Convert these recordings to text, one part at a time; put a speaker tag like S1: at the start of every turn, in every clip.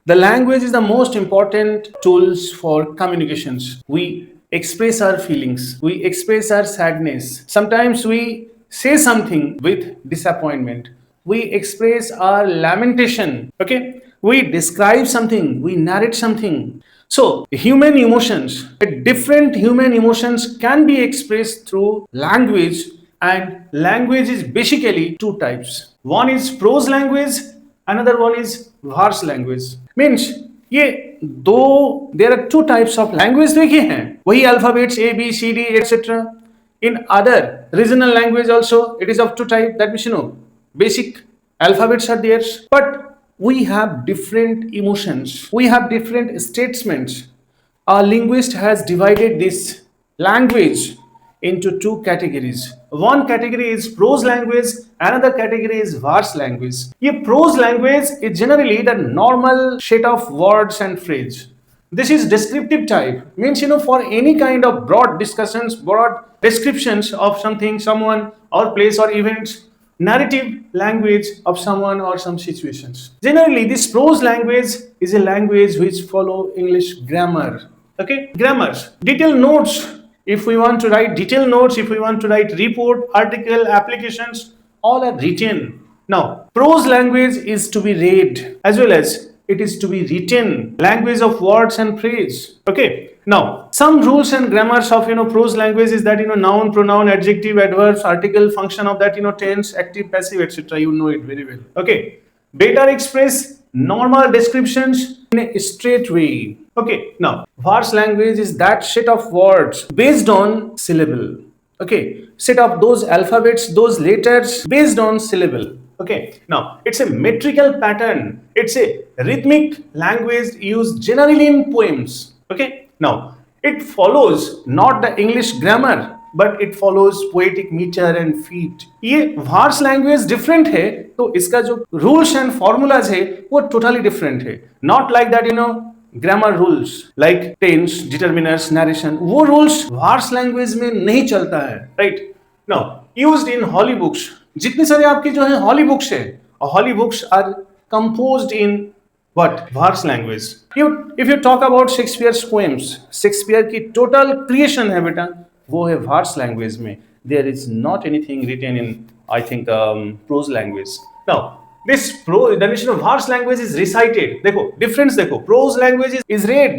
S1: The language is the most important tools for communications. We express our feelings, we express our sadness. Sometimes we say something with disappointment. We express our lamentation. Okay? We describe something, we narrate something. So, human emotions, different human emotions can be expressed through language, and language is basically two types. One is prose language, another one is verse language. Means ये दो, there are two types of language देखे हैं, वही alphabets A B C D etc. In other regional language also it is of two type, that means basic alphabets are there, but we have different emotions, we have different statements. A linguist has divided this language into two categories. One category is prose language, another category is verse language. ये prose language is generally the normal set of words and phrase. This is descriptive type, means for any kind of broad discussions, broad descriptions of something, someone, or place or events. Narrative language of someone or some situations. Generally, this prose language is a language which follow English grammar. Okay, grammars, detailed notes. If we want to write detailed notes, if we want to write report, article, applications, all are written. Now, prose language is to be read as well as it is to be written. Language of words and phrase. Okay. Now, some rules and grammars of prose language is that noun, pronoun, adjective, adverbs, article, function of that tense, active, passive, etc. You know it very well. Okay. Better express normal descriptions in a straight way. Okay, now verse language is that set of words based on syllable. Okay, set of those alphabets, those letters based on syllable. Okay, now it's a metrical pattern, it's a rhythmic language used generally in poems. Okay, now it follows not the English grammar but it follows poetic meter and feet. ये verse language different है, तो इसका जो rules and formulas है वो totally different है. Not like that grammar rules like tense, determiners, narration, वो rules verse language में नहीं चलता है. Right now used in holy books. जितने सारे आपके जो है हॉली बुक्स है, holy books are composed in what verse language. If you talk about Shakespeare's poems, Shakespeare की total creation है बेटा, वो है verse language में. There is not anything written in, I think, prose language. Now this definition of verse language is recited. देखो difference देखो, prose language is read,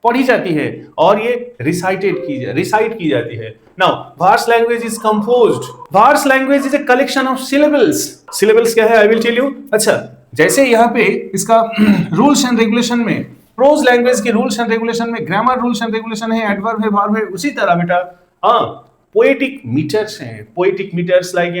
S1: पढ़ी जाती है, और ये recite की जाती है. Now verse language is composed. Verse language is a collection of syllables. Syllables क्या है? I will tell you. अच्छा, जैसे यहाँ पे इसका रूल्स एंड रेगुलेशन में, प्रोज लैंग्वेज के रूल्स एंड रेगुलेशन में ग्रामर रूल्स एंड रेगुलेशन है, एडवर्ब है, वर्ब है, उसी तरह बेटा पोएटिक मीटर्स हैं. पोएटिक मीटर्स लाइक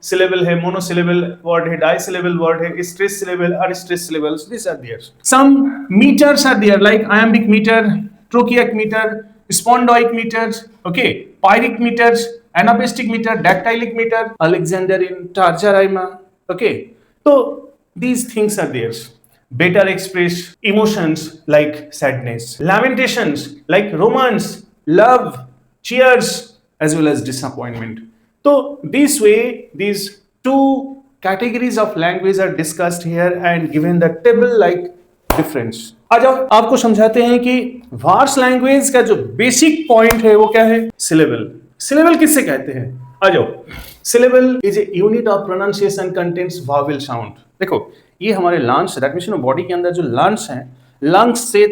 S1: सिलेबल है, मोनोसिलेबल वर्ड है, डाइसिलेबल वर्ड है, स्ट्रेस सिलेबल और stress syllables, this are there. Some meters are there like iambic meter, trochaic meter, spondaic meters, okay, pyrrhic meters, anapestic meter, dactylic meter, alexandrine, terza rima. Okay, तो these things are theirs. Better express emotions like sadness, lamentations like romance, love, cheers, as well as disappointment. So this way, these two categories of language are discussed here and given the table like difference. आ जाओ, आपको समझाते हैं कि verse language का जो basic point है वो क्या है? सिलेबल. सिलेबल किससे कहते हैं? आ जाओ. Syllable is a unit of pronunciation contains Wavell sound. देखो, ये हमारे लंग्स, दैट मींस बॉडी के अंदर जो लंग्स हैं, लंग्स से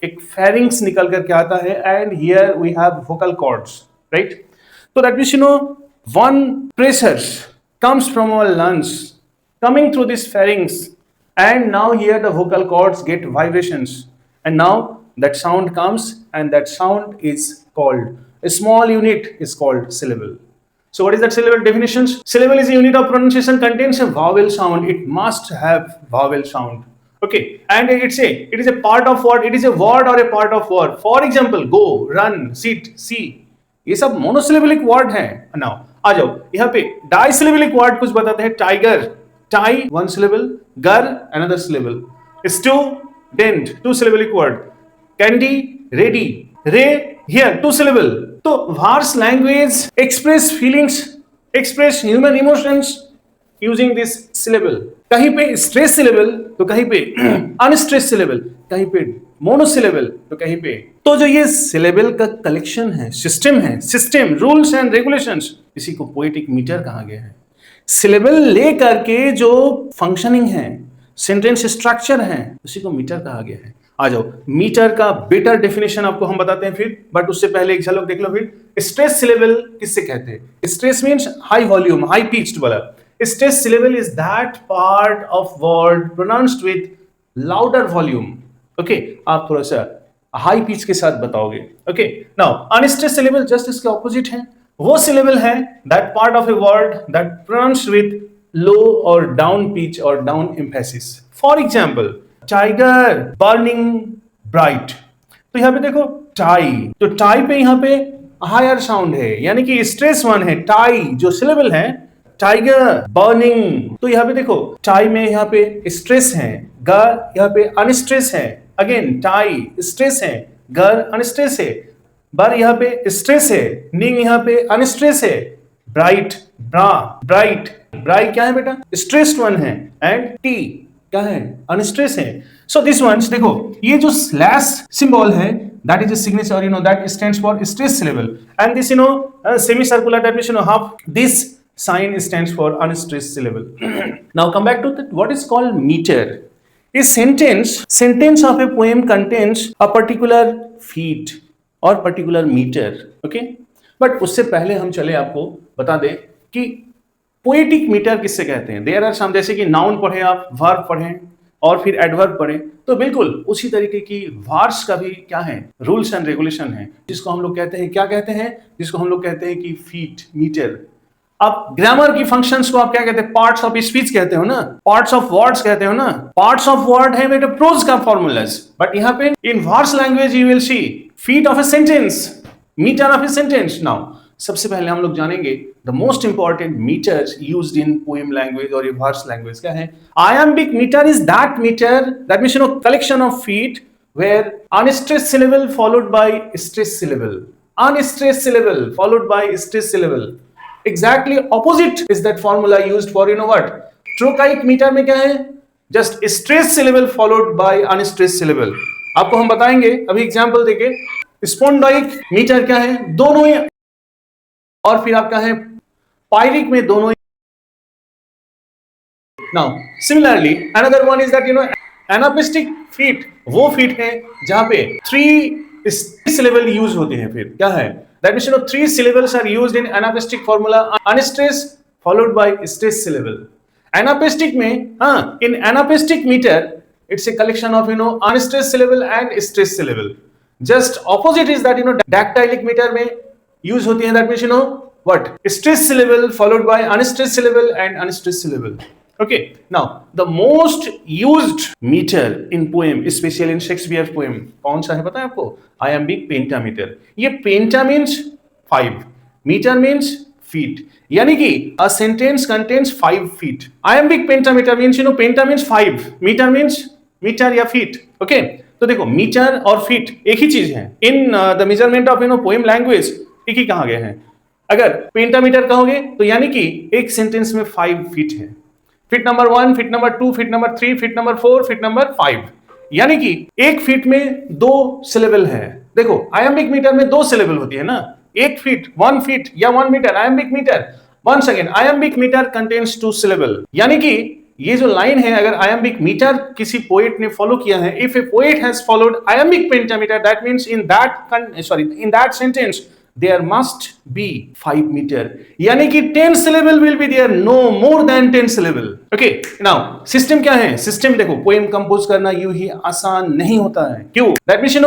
S1: एक फेरिंग्स निकल करके आता है, and here we have vocal cords, right? तो that means one pressure comes from our lungs coming through this pharynx, and now here the vocal cords get vibrations, and now that sound comes, and that sound is called, a small unit is called syllable. So what is that syllable definitions? Syllable is a unit of pronunciation, contains a vowel sound. It must have vowel sound. Okay, and it is a part of word. It is a word or a part of word. For example, go, run, sit, see. ये सब monosyllabic word हैं. Now आ जाओ, यहाँ पे disyllabic word कुछ बताते हैं. Tiger, tie, one syllable. Gar, another syllable. Student, two syllabic word. Candy, ready. Ray, here, two syllable. तो verse language express feelings, express human emotions, using this syllable, कहीं पे स्ट्रेस सिलेबल तो कहीं पे unstress syllable, कहीं पे monosyllable तो कहीं पे। तो जो ये सिलेबल का कलेक्शन है, सिस्टम रूल्स एंड रेगुलेशंस, इसी को पोएटिक मीटर कहा गया है। सिलेबल ले करके जो फंक्शनिंग है, सेंटेंस स्ट्रक्चर है, उसी को मीटर कहा गया है। आ जाओ, मीटर का बेटर डेफिनेशन आपको हम बताते हैं फिर, बट उससे पहले एक झलक देख लो फिर। स्ट्रेस सिलेबल किससे कहते हैं? Stress means high volume, high pitched वाला। Stress syllable is that part of word pronounced with louder volume. Okay, आप थोड़ा सा हाई पिच के साथ बताओगे। Okay, now unstress syllable just इसके ऑपोजिट है। वो सिलेबल है that part of a word that pronounced with low और डाउन पिच और down emphasis. For example, tiger burning bright, तो यहां पे देखो टाई, तो टाई पे यहां पे हायर साउंड है, यानी कि स्ट्रेस वन है। टाई जो सिलेबल है, टाइगर बर्निंग, तो यहां पे देखो टाई में यहां पे स्ट्रेस है, गर यहां पे अनस्ट्रेस है। अगेन टाई स्ट्रेस है, गर अनस्ट्रेस है, बर यहां पे स्ट्रेस है, निंग यहां पे अनस्ट्रेस है। ब्राइट, ब्रा, ब्राइट, ब्राइट क्या है बेटा? स्ट्रेस्ड वन है, एंड टी क्या है? अनस्ट्रेस है। सो दिस वंस देखो, ये जो स्लैश सिंबल है, that is a signature, that stands for stress syllable, and this semicircular, that means half, this sign stands for unstressed syllable. Now come back to what is called meter. A sentence of a poem contains a particular feet or particular meter. Okay, but उससे पहले हम चले आपको बता दें कि poetic metre किससे कहते हैं। देयर आर सम, जैसे कि नाउन पढ़े आप, वर्ब पढ़ें और फिर एडवर्ब पढ़ें, तो बिल्कुल उसी तरीके की वर्ड्स का भी क्या है, रूल्स एंड रेगुलेशन है, जिसको हम लोग कहते हैं, क्या कहते हैं, जिसको हम लोग कहते हैं कि फीट, मीटर। अब ग्रामर की फंक्शंस को आप क्या कहते हैं? पार्ट्स ऑफ स्पीच कहते हो ना, पार्ट्स ऑफ वर्ड्स कहते हो ना। पार्ट्स ऑफ वर्ड है बेटा प्रोज का फॉर्मूलाज, बट यहाँ पे in words language you will see feet of a sentence, meter of a sentence. Now सबसे पहले हम लोग जानेंगे the most important meters used in poem language और वर्स लैंग्वेज क्या है। Iambic meter is that meter that means collection of feet where unstressed syllable followed by stressed syllable, unstressed syllable followed by stressed syllable. Exactly opposite is that formula used for what? Trochaic meter में क्या है? Just stressed syllable followed by unstressed syllable. आपको हम बताएंगे अभी example देके। स्पोंडाइक metre क्या है? दोनों ही, और फिर आपका है पायरिक में दोनों ही। Now similarly another one is that anapestic feet, वो फीट है जहां पे 3 सिलेबल यूज होते हैं। फिर क्या है? That means 3 syllables are used in anapaestic formula, unstressed followed by stressed syllable. Anapaestic में in anapaestic meter it's a collection of unstressed syllable and stressed syllable. Just opposite is that dactylic meter में use होती है, that means what? Stressed syllable followed by unstressed syllable and unstressed syllable. Okay, now the most used meter in poem, especially in Shakespeare's poem, कौन सा है पता है आपको? Iambic pentameter. ये penta means 5, meter means feet, यानी कि a sentence contains 5 feet. Iambic pentameter means penta means 5, meter means meter या feet. Okay, तो देखो मीटर और फीट एक ही चीज है in the measurement of poem language, एक ही कहा गया है। अगर पेंटामीटर कहोगे तो यानी कि एक सेंटेंस में 5 फीट है। Feet number 1, feet number 2, feet number 3, feet number 4, feet number 5, यानी कि एक फीट में 2 सिलेबल है। देखो आयम्बिक मीटर में 2 सिलेबल होती है ना, एक फीट, 1 फीट या 1 metre. Iambic metre, once again iambic metre contains 2 syllable, यानी कि ये जो लाइन है, अगर आयम्बिक मीटर किसी पोएट ने फॉलो किया है, if a poet has followed iambic pentameter, that means in that sentence there must be 5 meter, यानी कि 10 syllable will be there, no more than 10 syllable. Okay, now system क्या है? system देखो, पोएम कंपोज करना यूं ही आसान नहीं होता है। क्यों? that means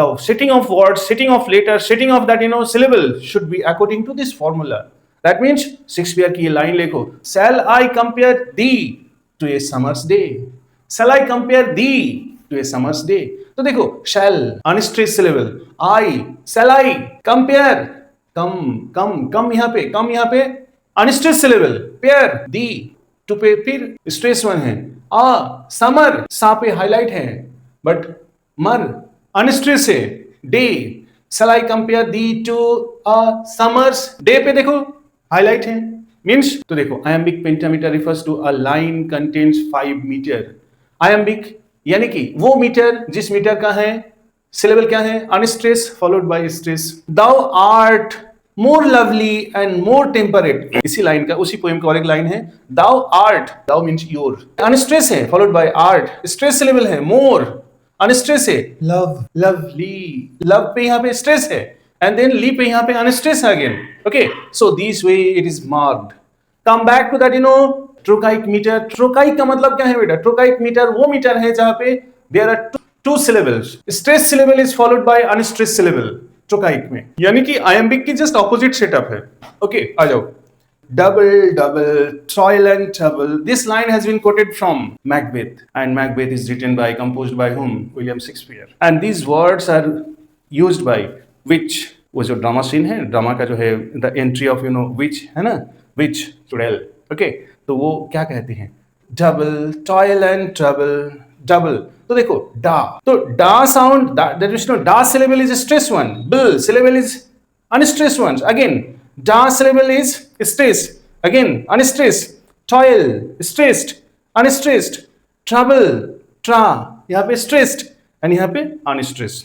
S1: the setting of words, setting of letters, setting of that syllable should be according to this formula. that means Shakespeare की ये लाइन देखो, shall I compare thee to a summer's day, shall I compare thee to a summer's day. तो देखो shall unstressed syllable, I, shall I compare, कम यहाँ पे unstressed syllable, pair, the, to पे फिर stress one है, summer सा पे highlight है, बट मर unstressed है, day, shall I compare thee to a summer's day पे देखो हाईलाइट है, मीन्स तो देखो iambic pentameter refers to a line contains 5 metre. iambic यानी कि वो मीटर जिस मीटर का है सिलेबल क्या है unstress followed by stress. Thou art more lovely and more temperate. इसी लाइन का उसी पोएम का और एक लाइन है thou art, thou means your, unstress है followed by art, stress syllable है more, अनस्ट्रेस है लव, लवली, लव पे यहाँ पे स्ट्रेस है and then ली पे यहाँ पे अनस्ट्रेस है again. Okay, so this way it is marked. Come back to that, trochaic meter. Trochaic का मतलब क्या है बेटा? Trochaic meter वो मीटर है जहाँ पे there are two syllables. Stress syllable is followed by unstressed syllable. Trochaic में यानी कि iambic की just opposite setup है. Okay, आ जाओ. Double, double, toil and trouble. This line has been quoted from Macbeth, and Macbeth is written by, composed by whom? William Shakespeare. And these words are used by which? वो जो drama scene है, drama का जो है the entry of which है ना, विच चुड़ैल. Okay, तो वो क्या कहते हैं? Double, toil and trouble, double. तो देखो डा, तो डा साउंड दैट मींस डा सिलेबल इज स्ट्रेस वन, बिल syllable is unstress one. Again डा syllable is stress, again unstress, toil stressed, unstressed, trouble ट्रा, यहाँ पे स्ट्रेस्ड एंड यहाँ पे unstressed.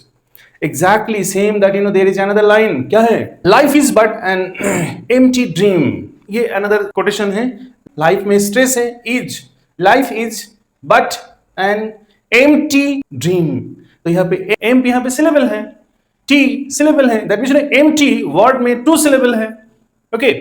S1: Exactly same that there is another line. क्या है? Life is but an empty dream. ये another quotation है. Life में stress है is. Life is but an empty dream. तो यहाँ पे M यहाँ पे syllable है, T syllable है. That means empty word में 2 syllable है. Okay.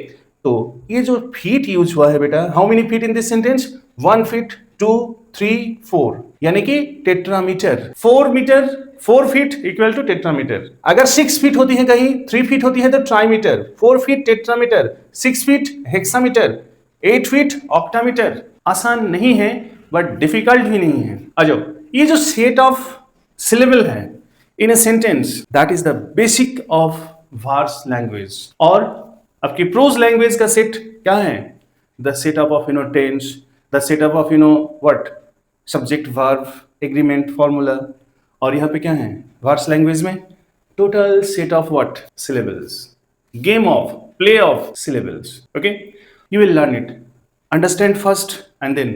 S1: तो ये जो feet यूज हुआ है बेटा, how many feet in this sentence? 1 feet, 2, 3, 4. यानी कि tetrameter. 4 metre, 4 feet equal to tetrameter. अगर 6 फीट होती है कहीं, 3 फीट होती है तो trimeter. 4 feet tetrameter, 6 feet hexameter, 8 feet octameter. आसान नहीं है बट डिफिकल्ट भी नहीं है. आ जाओ, ये जो सेट ऑफ सिलेबल है in a sentence, that is the basic of verse language. और आपकी प्रोज लैंग्वेज का सेट क्या है? The setup of tense, the setup of what, subject verb agreement formula. और यहाँ पे क्या है वर्स लैंग्वेज में? Total set of what, syllables, game of, play of syllables. Okay, you will learn it. Understand first and then